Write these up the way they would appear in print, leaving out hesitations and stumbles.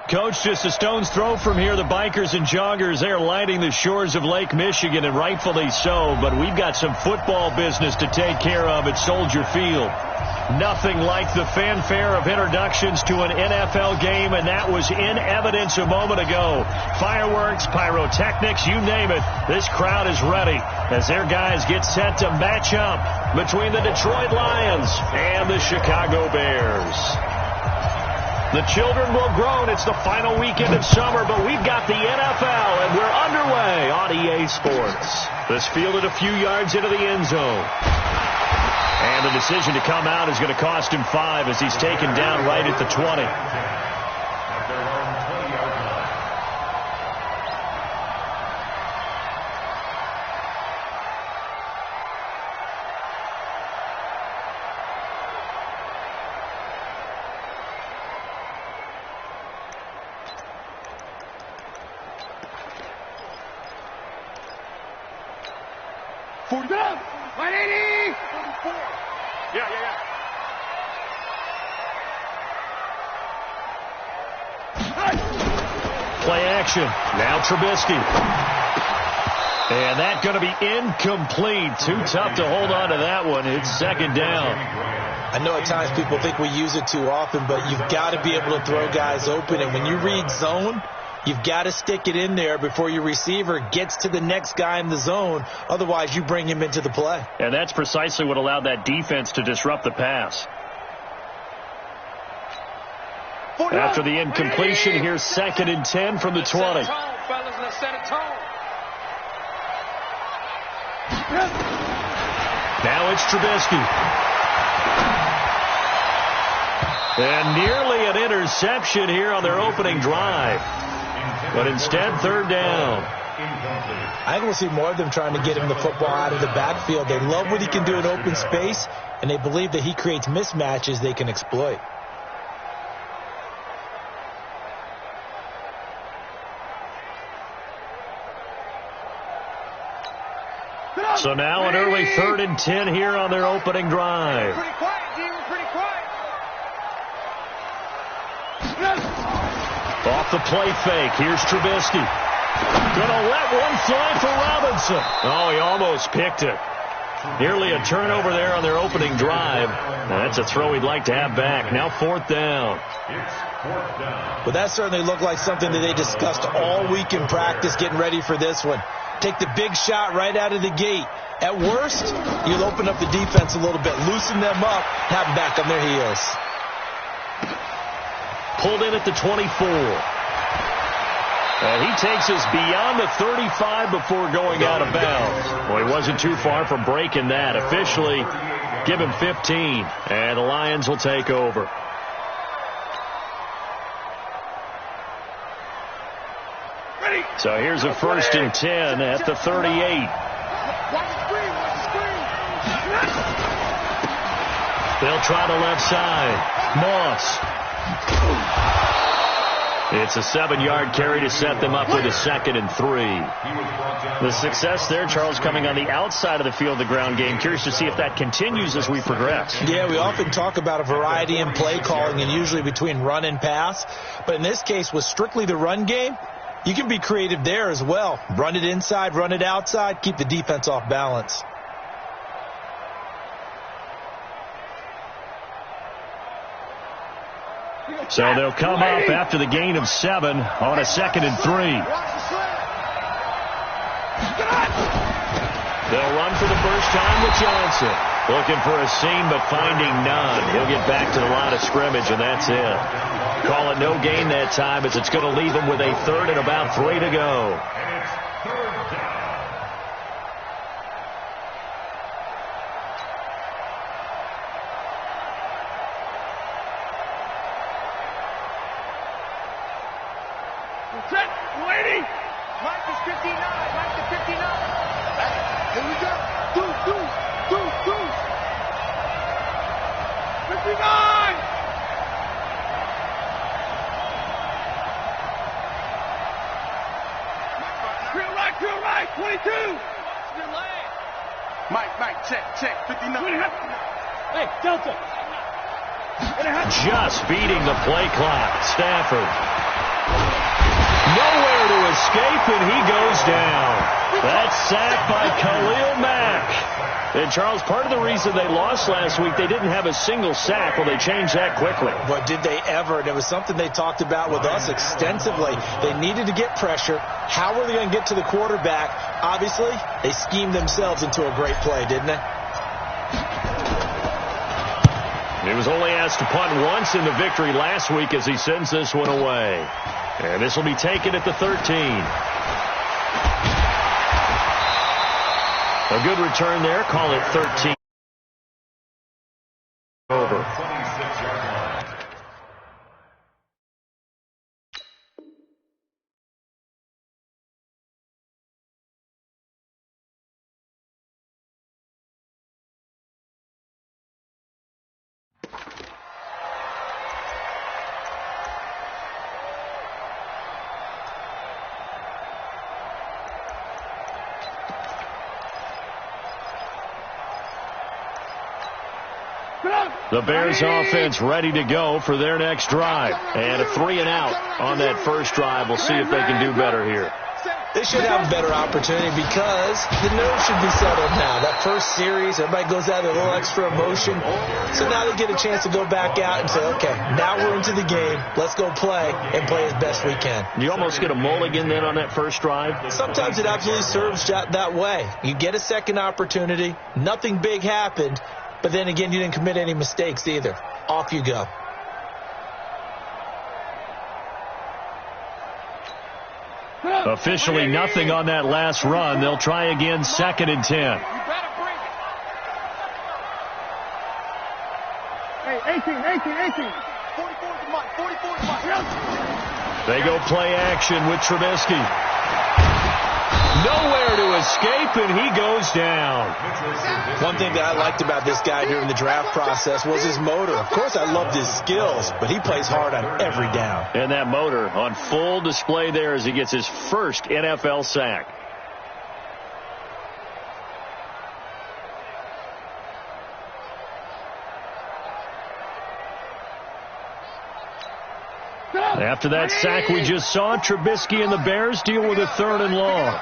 Coach, just a stone's throw from here, the bikers and joggers, they're lining the shores of Lake Michigan, and rightfully so, but we've got some football business to take care of at Soldier Field. Nothing like the fanfare of introductions to an NFL game, and that was in evidence a moment ago. Fireworks, pyrotechnics, you name it, this crowd is ready as their guys get set to match up between the Detroit Lions and the Chicago Bears. The children will groan. It's the final weekend of summer, but we've got the NFL, and we're underway on EA Sports. This fielded a few yards into the end zone. And the decision to come out is going to cost him 5 as he's taken down right at the 20. Play action. Now Trubisky. And that's going to be incomplete. Too tough to hold on to that one. It's second down. I know at times people think we use it too often, but you've got to be able to throw guys open. And when you read zone, you've got to stick it in there before your receiver gets to the next guy in the zone. Otherwise, you bring him into the play. And that's precisely what allowed that defense to disrupt the pass. After the incompletion, here's 2nd and 10 from the 20. Now it's Trubisky. And nearly an interception here on their opening drive. But instead, 3rd down. I think we'll see more of them trying to get him the football out of the backfield. They love what he can do in open space, and they believe that he creates mismatches they can exploit. So now an early 3rd and 10 here on their opening drive. Pretty quiet, D. We're pretty quiet. Off the play fake. Here's Trubisky. Gonna let one fly for Robinson. Oh, he almost picked it. Nearly a turnover there on their opening drive. Now, that's a throw he'd like to have back. Now 4th down. Well, that certainly looked like something that they discussed all week in practice getting ready for this one. Take the big shot right out of the gate. At worst, you'll open up the defense a little bit, loosen them up, have them back on their heels. Pulled in at the 24. And he takes us beyond the 35 before going out of bounds. Well, he wasn't too far from breaking that. Officially, give him 15. And the Lions will take over. So here's a 1st and 10 at the 38. They'll try the left side. Moss. It's a 7-yard carry to set them up with a 2nd and 3. The success there, Charles, coming on the outside of the field, the ground game. Curious to see if that continues as we progress. Yeah, we often talk about a variety in play calling and usually between run and pass. But in this case, with strictly the run game, you can be creative there as well. Run it inside, run it outside, keep the defense off balance. So they'll come up after the gain of 7 on a 2nd and 3. They'll run for the first time with Johnson. Looking for a seam, but finding none. He'll get back to the line of scrimmage, and that's it. Call it no gain that time, as it's going to leave him with a 3rd and about 3 to go. Set, waiting. Mike is 59. Mike is 59. Here we go. Do. 59. Drill right, 22. Mike, check, 59. Hey, Delta. Just beating the play clock. Stafford. Nowhere to escape, and he goes down. That's sacked by Khalil Mack. And, Charles, part of the reason they lost last week, they didn't have a single sack. Well, they changed that quickly. But did they ever? And it was something they talked about with us extensively. They needed to get pressure. How were they going to get to the quarterback? Obviously, they schemed themselves into a great play, didn't they? He was only asked to punt once in the victory last week as he sends this one away. And this will be taken at the 13. A good return there. Call it 13. Over. The Bears offense ready to go for their next drive. And a 3-and-out on that first drive. We'll see if they can do better here. They should have a better opportunity because the nerves should be settled now. That first series, everybody goes out with a little extra emotion. So now they get a chance to go back out and say, okay, now we're into the game. Let's go play and play as best we can. You almost get a mulligan then on that first drive? Sometimes it absolutely serves that way. You get a second opportunity. Nothing big happened. But then again, you didn't commit any mistakes either. Off you go. Officially nothing on that last run. They'll try again, 2nd and 10. You better bring it. Hey, 18. 44 to Mike. 44 to Mike. They go play action with Trubisky. Nowhere to escape, and he goes down. One thing that I liked about this guy during the draft process was his motor. Of course, I loved his skills, but he plays hard on every down. And that motor on full display there as he gets his first NFL sack. After that sack we just saw, Trubisky and the Bears deal with a 3rd and long.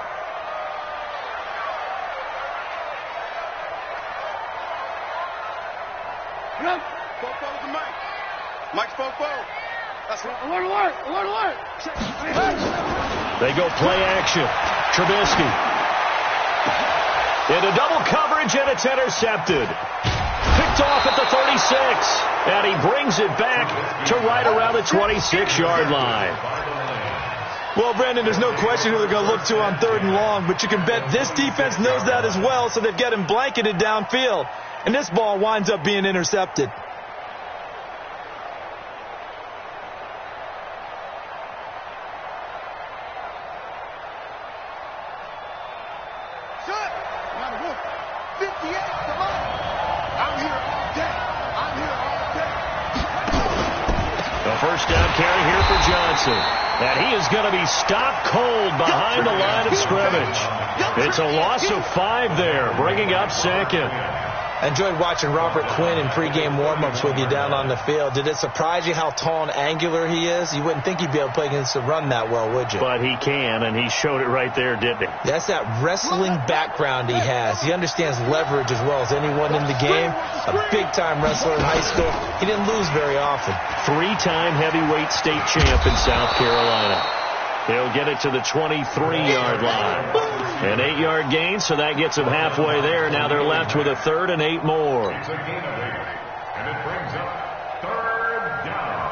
They go play action. Trubisky. Into double coverage, and it's intercepted. Picked off at the 36. And he brings it back to right around the 26-yard line. Well, Brandon, there's no question who they're going to look to on 3rd and long, but you can bet this defense knows that as well, so they've got him blanketed downfield. And this ball winds up being intercepted. First down carry here for Johnson. And he is going to be stopped cold behind the line of scrimmage. It's a loss of 5 there, bringing up 2nd. I enjoyed watching Robert Quinn in pregame warm-ups with you down on the field. Did it surprise you how tall and angular he is? You wouldn't think he'd be able to play against the run that well, would you? But he can, and he showed it right there, didn't he? That's that wrestling background he has. He understands leverage as well as anyone in the game. A big-time wrestler in high school. He didn't lose very often. 3-time heavyweight state champ in South Carolina. He'll get it to the 23-yard line. An 8-yard gain, so that gets them halfway there. Now they're left with a 3rd and 8 more. And it brings up 3rd down.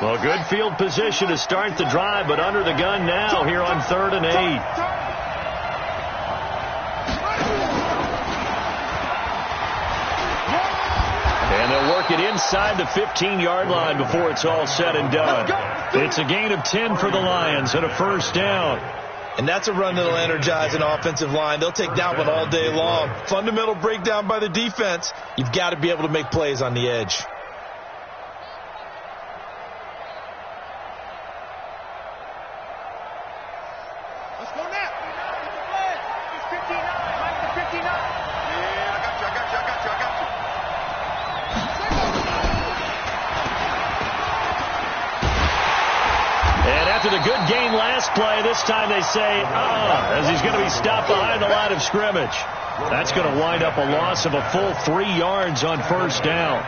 Well, good field position to start the drive, but under the gun now here on 3rd and 8. And they'll work it inside the 15-yard line before it's all said and done. It's a gain of 10 for the Lions and a first down. And that's a run that'll energize an offensive line. They'll take that one all day long. Fundamental breakdown by the defense. You've got to be able to make plays on the edge. Let's go now. It's 59. Mike to 59. Yeah, I got you. after the good gain last play, this time they say, as he's going to be stopped behind the line of scrimmage. That's going to wind up a loss of a full 3 yards on first down.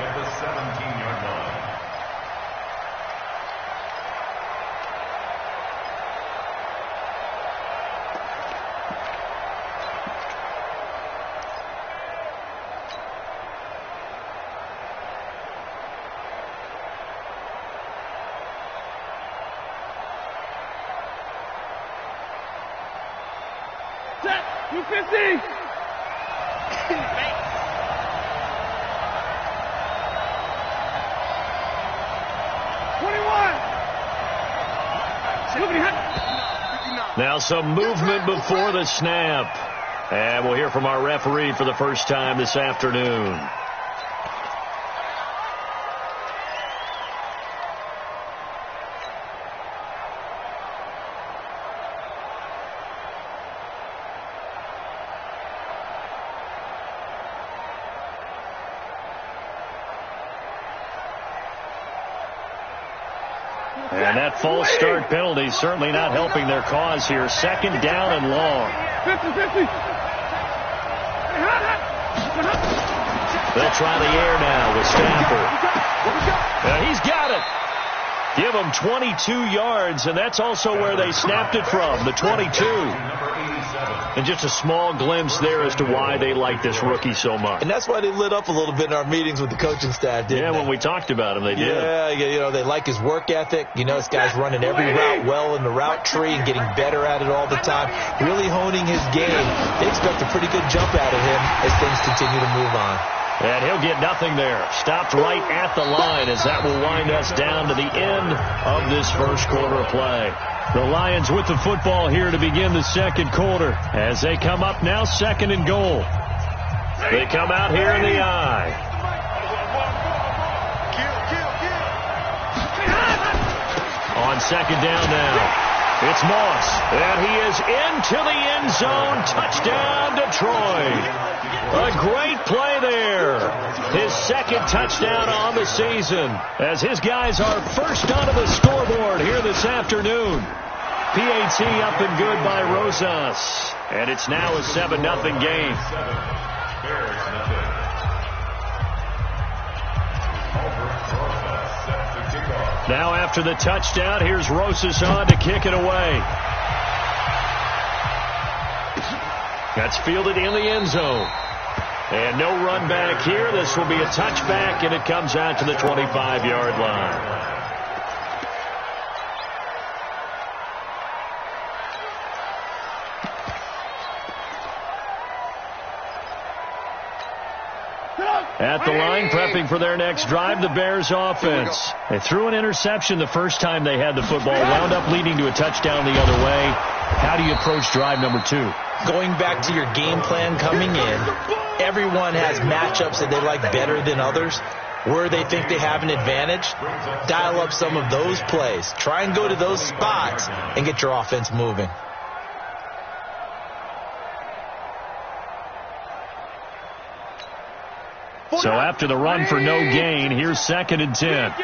Set. 250. 21. Now some movement before the snap. And we'll hear from our referee for the first time this afternoon. And that false start penalty certainly not helping their cause here. Second down and long. 50-50. They'll try the air now with Stafford. He's got it. Give him 22 yards, and that's also where they snapped it from, the 22. And just a small glimpse there as to why they like this rookie so much. And that's why they lit up a little bit in our meetings with the coaching staff, didn't they? When we talked about him, they did. Yeah, you know, they like his work ethic. You know, this guy's running every route well in the route tree and getting better at it all the time, really honing his game. They expect a pretty good jump out of him as things continue to move on. And he'll get nothing there. Stopped right at the line as that will wind us down to the end of this first quarter of play. The Lions with the football here to begin the second quarter as they come up now second and goal. They come out here in the I. On second down now. It's Moss, and he is into the end zone. Touchdown, Detroit. A great play there. His second touchdown on the season as his guys are first onto the scoreboard here this afternoon. PAT up and good by Rosas. And it's now a 7-0 game. Now after the touchdown, here's Rosas on to kick it away. That's fielded in the end zone. And no run back here. This will be a touchback, and it comes out to the 25-yard line. At the line, prepping for their next drive, the Bears offense. They threw an interception the first time they had the football, wound up leading to a touchdown the other way. How do you approach drive number 2? Going back to your game plan coming in, everyone has matchups that they like better than others. Where they think they have an advantage, dial up some of those plays. Try and go to those spots and get your offense moving. So after the run for no gain, here's second and 10.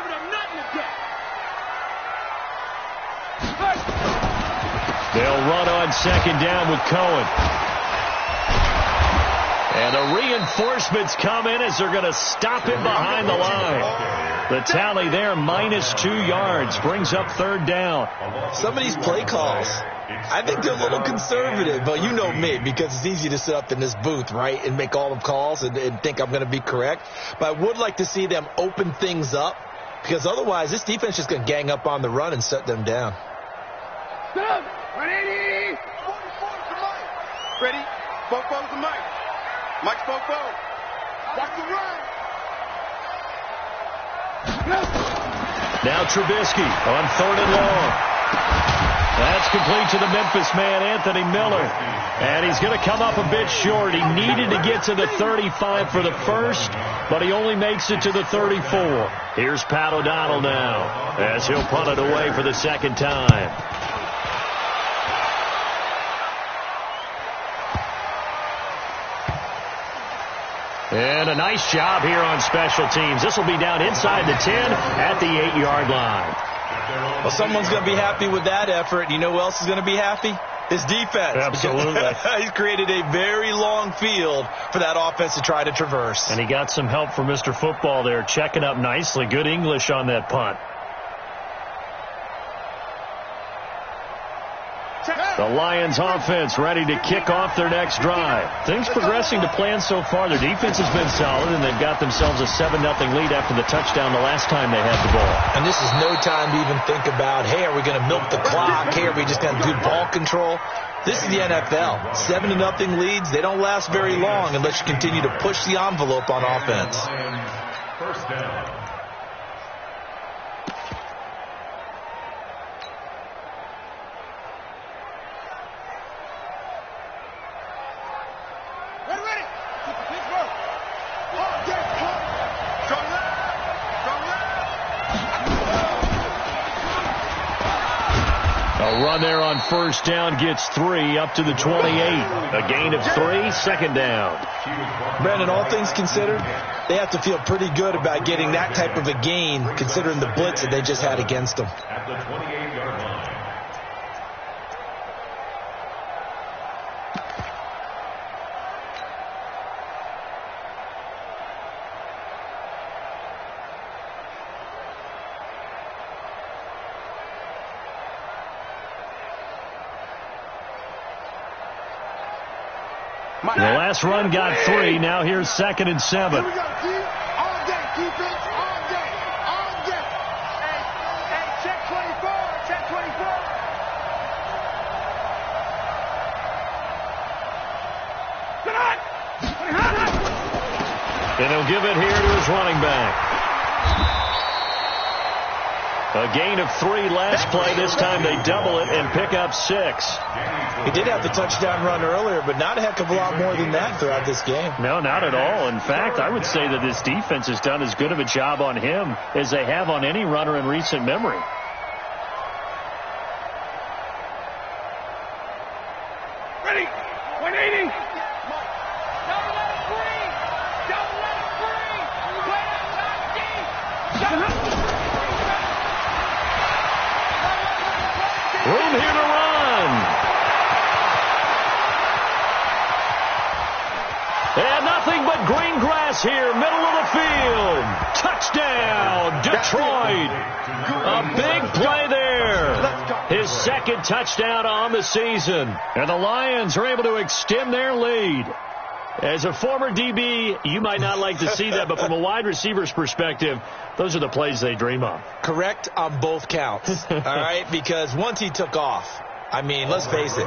They'll run on second down with Cohen. And the reinforcements come in as they're going to stop him behind the line. The tally there, -2 yards, brings up third down. Some of these play calls, I think they're a little conservative, but you know me, because it's easy to sit up in this booth, right, and make all the calls and think I'm going to be correct. But I would like to see them open things up, because otherwise this defense is going to gang up on the run and shut them down. 180. Ready? Bofo's the mic. Mike's Bofo. Watch the run. Now Trubisky on third and long. That's complete to the Memphis man, Anthony Miller. And he's going to come up a bit short. He needed to get to the 35 for the first, but he only makes it to the 34. Here's Pat O'Donnell now as he'll punt it away for the second time. And a nice job here on special teams. This will be down inside the 10 at the 8-yard line. Well, someone's going to be happy with that effort. You know who else is going to be happy? His defense. Absolutely. He's created a very long field for that offense to try to traverse. And he got some help from Mr. Football there, checking up nicely. Good English on that punt. The Lions offense ready to kick off their next drive. Things progressing to plan so far. Their defense has been solid, and they've got themselves a 7-0 lead after the touchdown the last time they had the ball. And this is no time to even think about, hey, are we going to milk the clock? Hey, are we just going to do ball control? This is the NFL. 7-0 leads, they don't last very long unless you continue to push the envelope on offense. First down. Run there on first down gets 3 up to the 28. A gain of 3, second down. Brandon, all things considered, they have to feel pretty good about getting that type of a gain considering the blitz that they just had against them. At the 28-yard line. The last run got 3. Now here's 2nd and 7. Here we go, T. All day, defense, all day, all day. Hey, check 24, check 24. And he'll give it here to his running back. A gain of 3 last play. This time they double it and pick up 6. He did have the touchdown run earlier, but not a heck of a lot more than that throughout this game. No, not at all. In fact, I would say that this defense has done as good of a job on him as they have on any runner in recent memory. Ready, 180. Don't let it breathe. Don't let it breathe. Play that top deep. Room here to run. And nothing but green grass here, middle of the field. Touchdown, Detroit. A big play there. His 2nd touchdown on the season. And the Lions are able to extend their lead. As a former DB, you might not like to see that, but from a wide receiver's perspective, those are the plays they dream of. Correct on both counts, all right? Because once he took off, I mean, let's face it,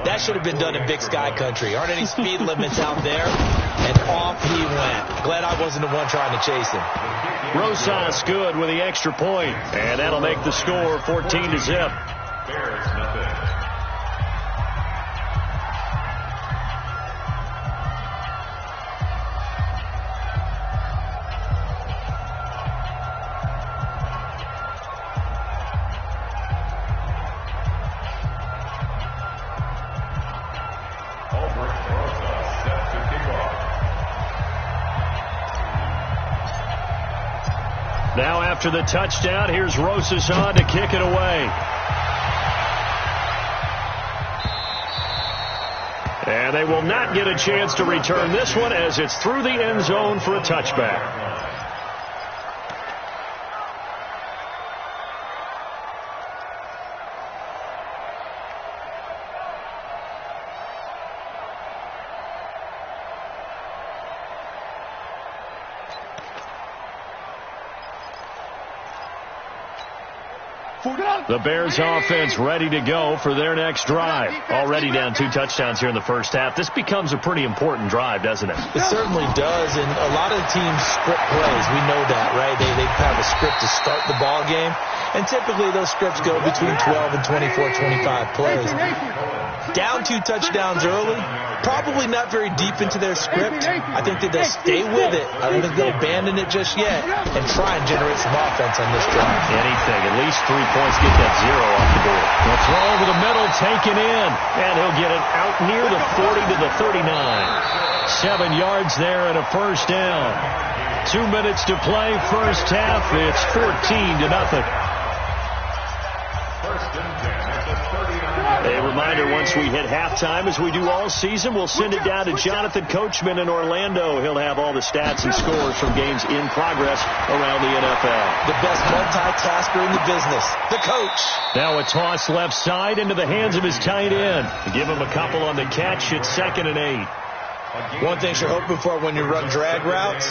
that should have been done in Big Sky Country. Aren't any speed limits out there? And off he went. Glad I wasn't the one trying to chase him. Rosas good with the extra point, and that'll make the score 14-0. Bears nothing. Now after the touchdown, here's Rosas on to kick it away. And they will not get a chance to return this one as it's through the end zone for a touchback. The Bears offense ready to go for their next drive. Already down 2 touchdowns here in the first half. This becomes a pretty important drive, doesn't it? It certainly does, and a lot of teams script plays. We know that, right? They have a script to start the ball game, and typically those scripts go between 12 and 24, 25 plays. Down 2 touchdowns early, probably not very deep into their script. I think that they'll stay with it. I don't think they'll abandon it just yet and try and generate some offense on this drive. Anything, at least 3 points, get that 0 off the board. The throw over the middle, taken in, and he'll get it out near the 40 to the 39. 7 yards there and a first down. 2 minutes to play, first half. It's 14-0. reminder, once we hit halftime, as we do all season, we'll send it down to Jonathan Coachman in Orlando. He'll have all the stats and scores from games in progress around the NFL. The best multitasker in the business, the coach. Now a toss left side into the hands of his tight end. Give him a couple on the catch. It's 2nd and 8. One thing you're hoping for when you run drag routes,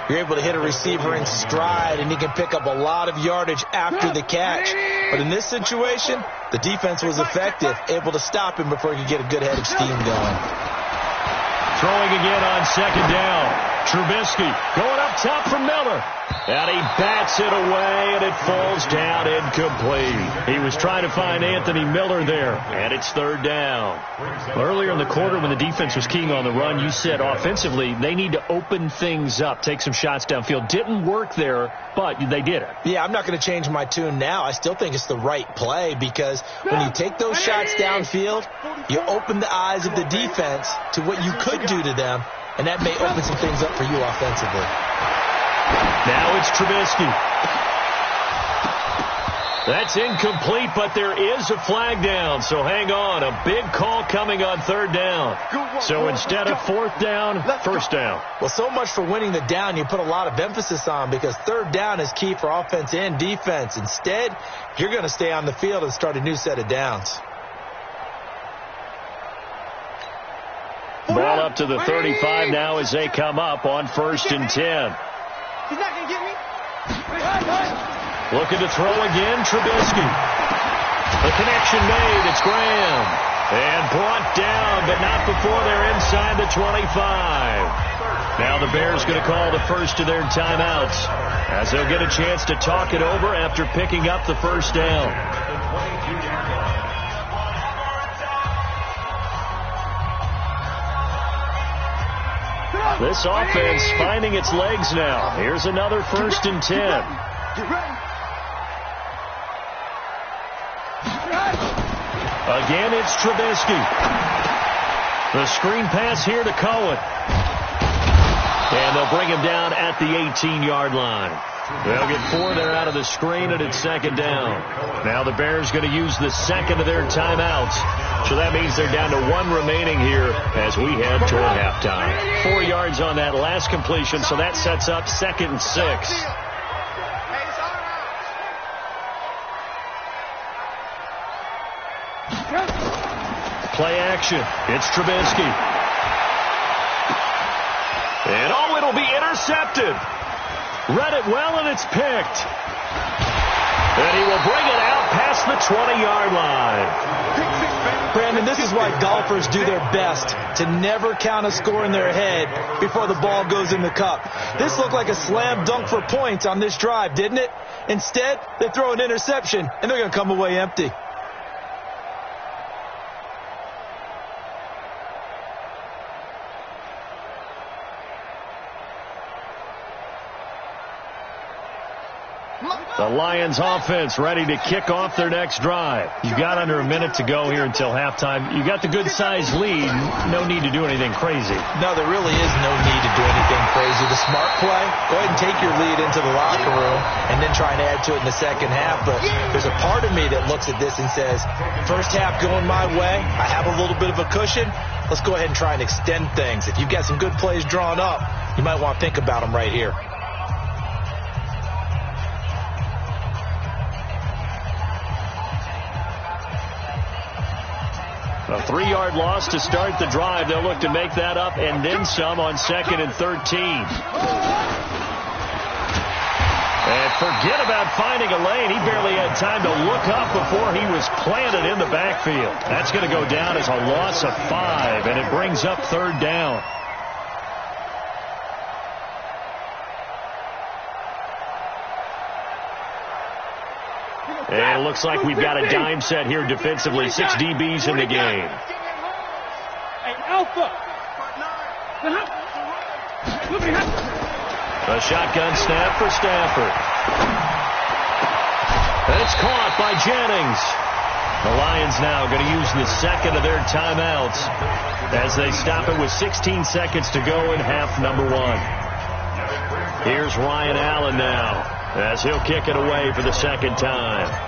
you're able to hit a receiver in stride, and he can pick up a lot of yardage after the catch. But in this situation, the defense was effective, able to stop him before he could get a good head of steam going. Throwing again on 2nd down. Trubisky going up top for Miller. And he bats it away, and it falls down incomplete. He was trying to find Anthony Miller there, and it's 3rd down. Earlier in the quarter when the defense was keying on the run, you said offensively they need to open things up, take some shots downfield. Didn't work there, but they did it. Yeah, I'm not going to change my tune now. I still think it's the right play because when you take those shots downfield, you open the eyes of the defense to what you could do to them, and that may open some things up for you offensively. Now it's Trubisky. That's incomplete, but there is a flag down, so hang on. A big call coming on 3rd down. So instead of 4th down, 1st down. Well, so much for winning the down you put a lot of emphasis on because 3rd down is key for offense and defense. Instead, you're going to stay on the field and start a new set of downs. Ball up to the 35 now as they come up on 1st and 10. He's not going to get me. Looking to throw again, Trubisky. The connection made. It's Graham. And brought down, but not before they're inside the 25. Now the Bears going to call the first of their timeouts as they'll get a chance to talk it over after picking up the 1st down. This offense finding its legs now. Here's another 1st and 10. Again, it's Trubisky. The screen pass here to Cohen. And they'll bring him down at the 18-yard line. They'll get 4 there out of the screen, and it's 2nd down. Now the Bears going to use the 2nd of their timeouts. So that means they're down to 1 remaining here as we head toward halftime. 4 yards on that last completion, so that sets up 2nd and 6. Play action. It's Trubisky. And it'll be intercepted. Read it well, and it's picked. And he will bring it out past the 20-yard line. Brandon, this is why golfers do their best to never count a score in their head before the ball goes in the cup. This looked like a slam dunk for points on this drive, didn't it? Instead, they throw an interception, and they're going to come away empty. The Lions offense ready to kick off their next drive. You've got under a minute to go here until halftime. You got the good-sized lead. No need to do anything crazy. No, there really is no need to do anything crazy. The smart play, go ahead and take your lead into the locker room and then try and add to it in the second half. But there's a part of me that looks at this and says, first half going my way, I have a little bit of a cushion. Let's go ahead and try and extend things. If you've got some good plays drawn up, you might want to think about them right here. A 3-yard loss to start the drive. They'll look to make that up and then some on 2nd and 13. And forget about finding a lane. He barely had time to look up before he was planted in the backfield. That's going to go down as a loss of 5, and it brings up 3rd down. And it looks like we've got a dime set here defensively. 6 DBs in the game. Hey, Alpha. A shotgun snap for Stafford. And it's caught by Jennings. The Lions now going to use the 2nd of their timeouts as they stop it with 16 seconds to go in half number 1. Here's Ryan Allen now, as he'll kick it away for the 2nd time.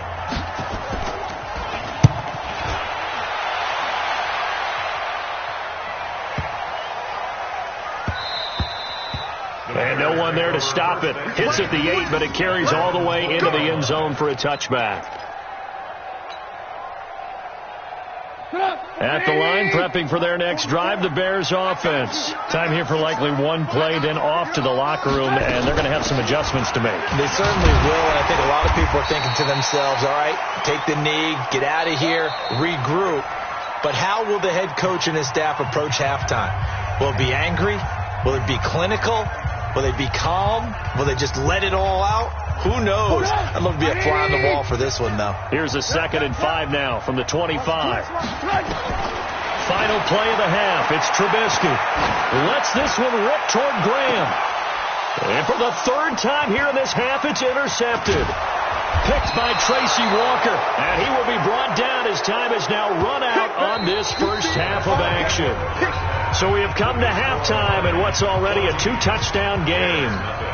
And no one there to stop it. Hits at the 8, but it carries all the way into the end zone for a touchback. At the line, prepping for their next drive, the Bears offense. Time here for likely one play, then off to the locker room, and they're going to have some adjustments to make. They certainly will, and I think a lot of people are thinking to themselves, all right, take the knee, get out of here, regroup. But how will the head coach and his staff approach halftime? Will it be angry? Will it be clinical? Will they be calm? Will they just let it all out? Who knows? I'd love to be a fly on the wall for this one, though. Here's a 2nd and 5 now from the 25. Final play of the half. It's Trubisky. Lets this one rip toward Graham. And for the 3rd time here in this half, it's intercepted. Picked by Tracy Walker. And he will be brought down as time is now run out on this first half of action. So we have come to halftime in what's already a 2-touchdown game.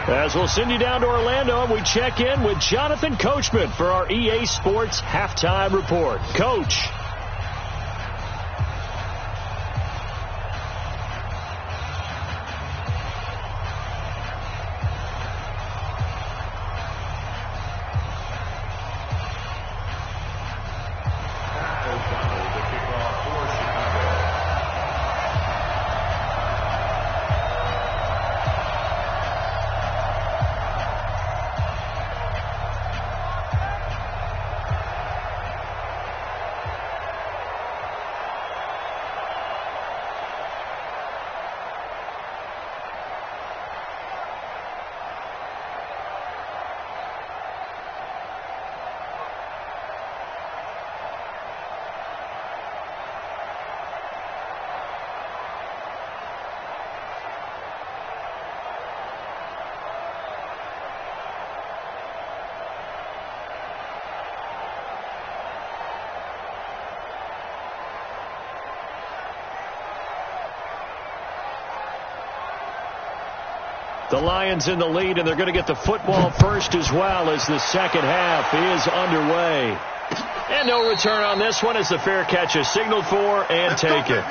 As we'll send you down to Orlando, and we check in with Jonathan Coachman for our EA Sports Halftime Report. Coach. The Lions in the lead, and they're going to get the football first as well as the second half is underway. And no return on this one as the fair catch is signaled for and taken.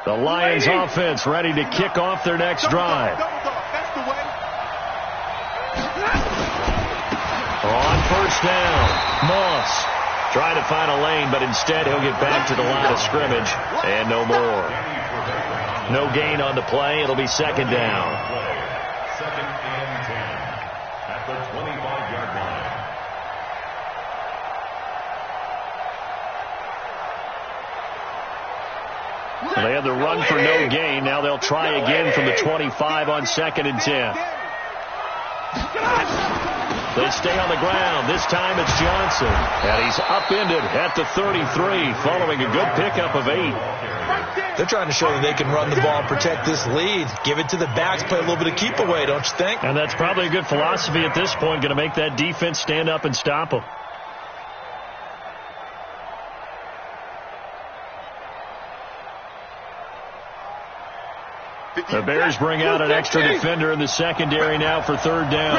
The Lions offense ready to kick off their next drive. On first down, Moss trying to find a lane, but instead he'll get back to the line of scrimmage and no more. No gain on the play. It'll be 2nd down. 2nd and 10 at the 25-yard line. They had the run for no gain. Now they'll try again from the 25 on 2nd and 10. They stay on the ground. This time it's Johnson. And he's upended at the 33 following a good pickup of 8. They're trying to show that they can run the ball and protect this lead. Give it to the backs, play a little bit of keep away, don't you think? And that's probably a good philosophy at this point, going to make that defense stand up and stop them. The Bears bring out an extra defender in the secondary now for 3rd down.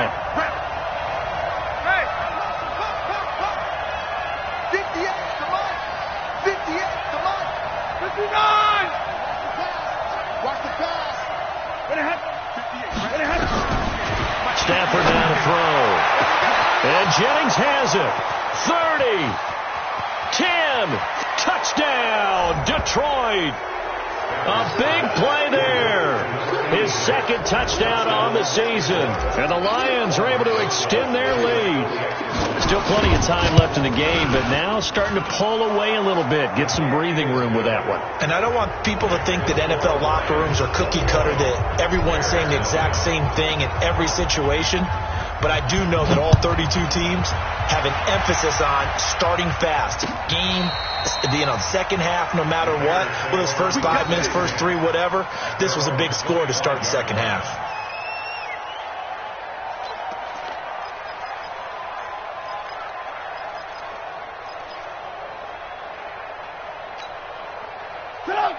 59! Watch the pass. Stafford now to throw. And Jennings has it. 30, 10, touchdown, Detroit. A big play there. his second touchdown on the season. And the Lions are able to extend their lead. Still plenty of time left in the game, but now starting to pull away a little bit. Get some breathing room with that one. And I don't want people to think that NFL locker rooms are cookie cutter, that everyone's saying the exact same thing in every situation. But I do know that all 32 teams have an emphasis on starting fast. Game, second half, no matter what. Well, those first 5 minutes, first 3, whatever. This was a big score to start the second half.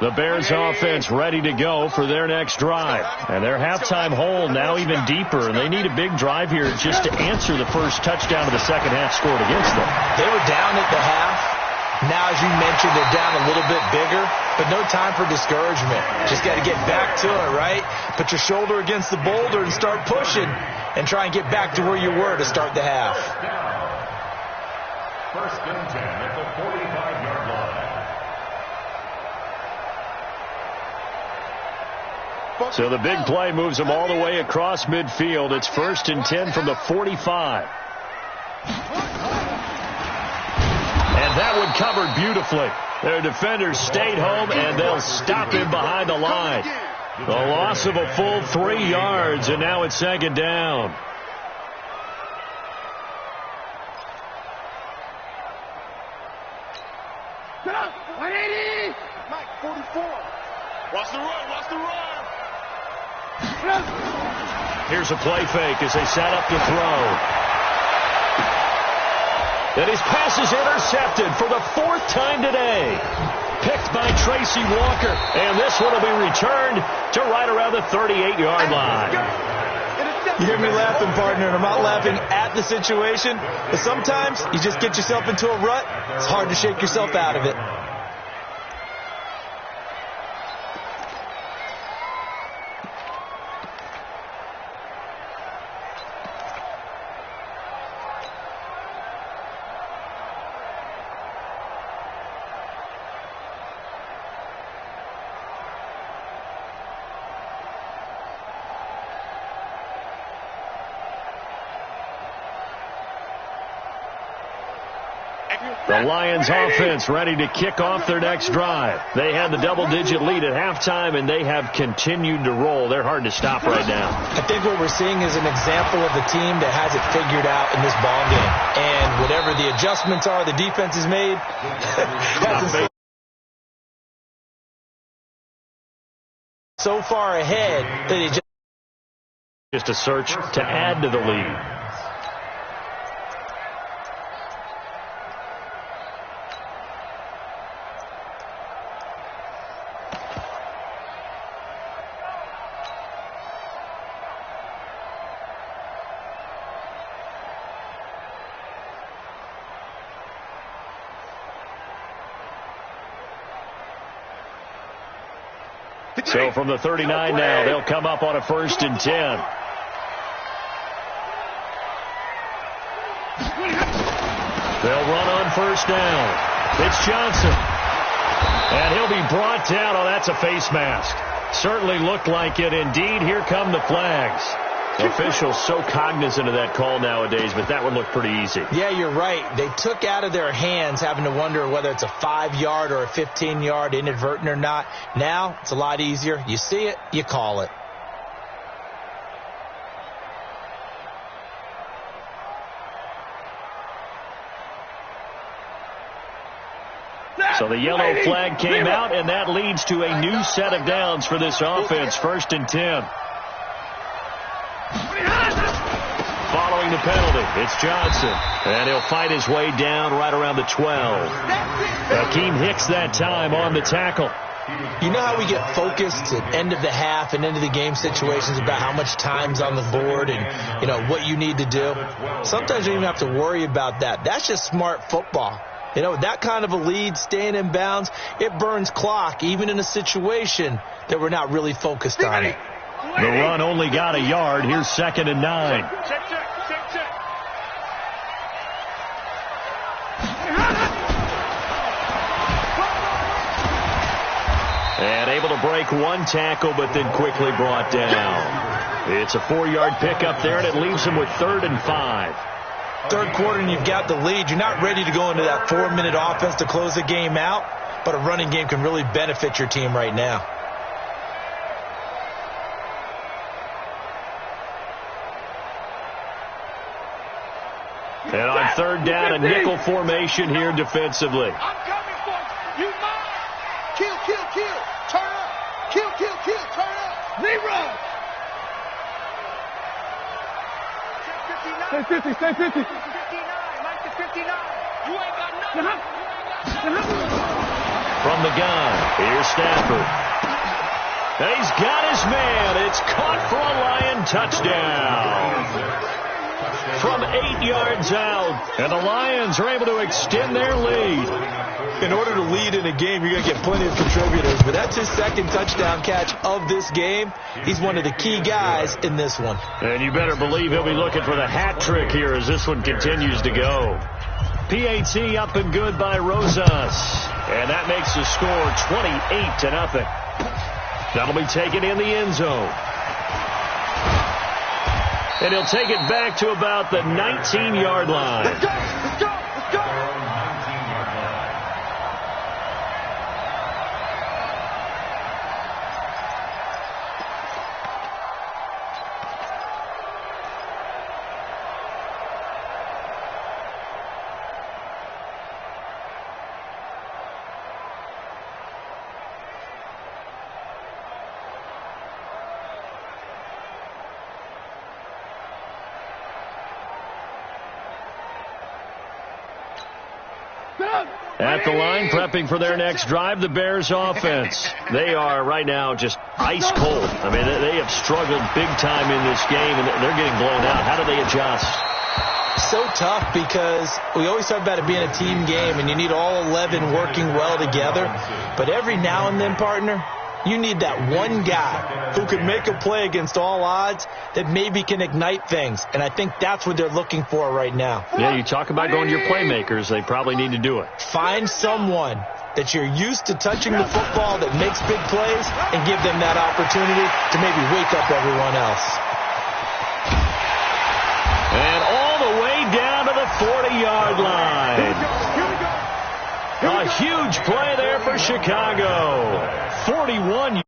The Bears offense ready to go for their next drive. And their halftime hole now even deeper, and they need a big drive here just to answer the first touchdown of the second half scored against them. They were down at the half. Now, as you mentioned, they're down a little bit bigger, but no time for discouragement. Just got to get back to it, right? Put your shoulder against the boulder and start pushing and try and get back to where you were to start the half. First and 10 at the 45-yard line. So the big play moves them all the way across midfield. It's first and 10 from the 45. And that one covered beautifully. Their defenders stayed home, and they'll stop him behind the line. The loss of a full 3 yards, and now it's second down. Mike, 44. Watch the run, watch the run. Here's a play fake as they set up to throw. And his pass is intercepted for the 4th time today. Picked by Tracy Walker. And this one will be returned to right around the 38-yard line. You hear me laughing, partner, and I'm not laughing at the situation. But sometimes you just get yourself into a rut. It's hard to shake yourself out of it. The Lions offense ready to kick off their next drive. They had the double-digit lead at halftime, and they have continued to roll. They're hard to stop right now. I think what we're seeing is an example of a team that has it figured out in this ball game. And whatever the adjustments are the defense has made, hasn't so far ahead that it just a search to add to the lead. So from the 39 now, they'll come up on a 1st and 10. They'll run on 1st down. It's Johnson. And he'll be brought down. Oh, that's a face mask. Certainly looked like it. Indeed, here come the flags. Officials so cognizant of that call nowadays, but that would look pretty easy. Yeah, you're right. They took out of their hands having to wonder whether it's a 5-yard or a 15-yard inadvertent or not. Now, it's a lot easier. You see it, you call it. So the yellow flag came out, and that leads to a new set of downs for this offense. 1st and 10. Following the penalty, it's Johnson. And he'll fight his way down right around the 12. Akeem Hicks that time on the tackle. You know how we get focused at end of the half and end of the game situations about how much time's on the board and, you know, what you need to do? Sometimes you don't even have to worry about that. That's just smart football. You know, that kind of a lead, staying in bounds, it burns clock, even in a situation that we're not really focused on it. The run only got a yard. Here's 2nd and 9. Check. And able to break one tackle, but then quickly brought down. It's a 4-yard pickup there, and it leaves him with 3rd and 5. Third quarter, and you've got the lead. You're not ready to go into that 4-minute offense to close the game out, but a running game can really benefit your team right now. And on 3rd down, a nickel formation here defensively. I'm coming for you. You mine. Kill, kill, kill. Turn up. Kill, kill, kill. Turn up. Zero. Stay 50, stay 50. 59. Mike to 59. You ain't got nothing. From the gun, here's Stafford. And he's got his man. It's caught for a Lion touchdown. From 8 yards out, and the Lions are able to extend their lead. In order to lead in a game, you're going to get plenty of contributors, but that's his 2nd touchdown catch of this game. He's one of the key guys in this one. And you better believe he'll be looking for the hat trick here as this one continues to go. PAT up and good by Rosas, and that makes the score 28-0. That'll be taken in the end zone. And he'll take it back to about the 19-yard line. Let's go. Let's go. Let's go. At the line, prepping for their next drive, the Bears offense. They are right now just ice cold. I mean, they have struggled big time in this game, and they're getting blown out. How do they adjust? So tough because we always talk about it being a team game, and you need all 11 working well together. But every now and then, partner, you need that one guy who can make a play against all odds that maybe can ignite things. And I think that's what they're looking for right now. Yeah, you talk about going to your playmakers. They probably need to do it. Find someone that you're used to touching the football that makes big plays and give them that opportunity to maybe wake up everyone else. And all the way down to the 40-yard line. A huge play there for Chicago. 41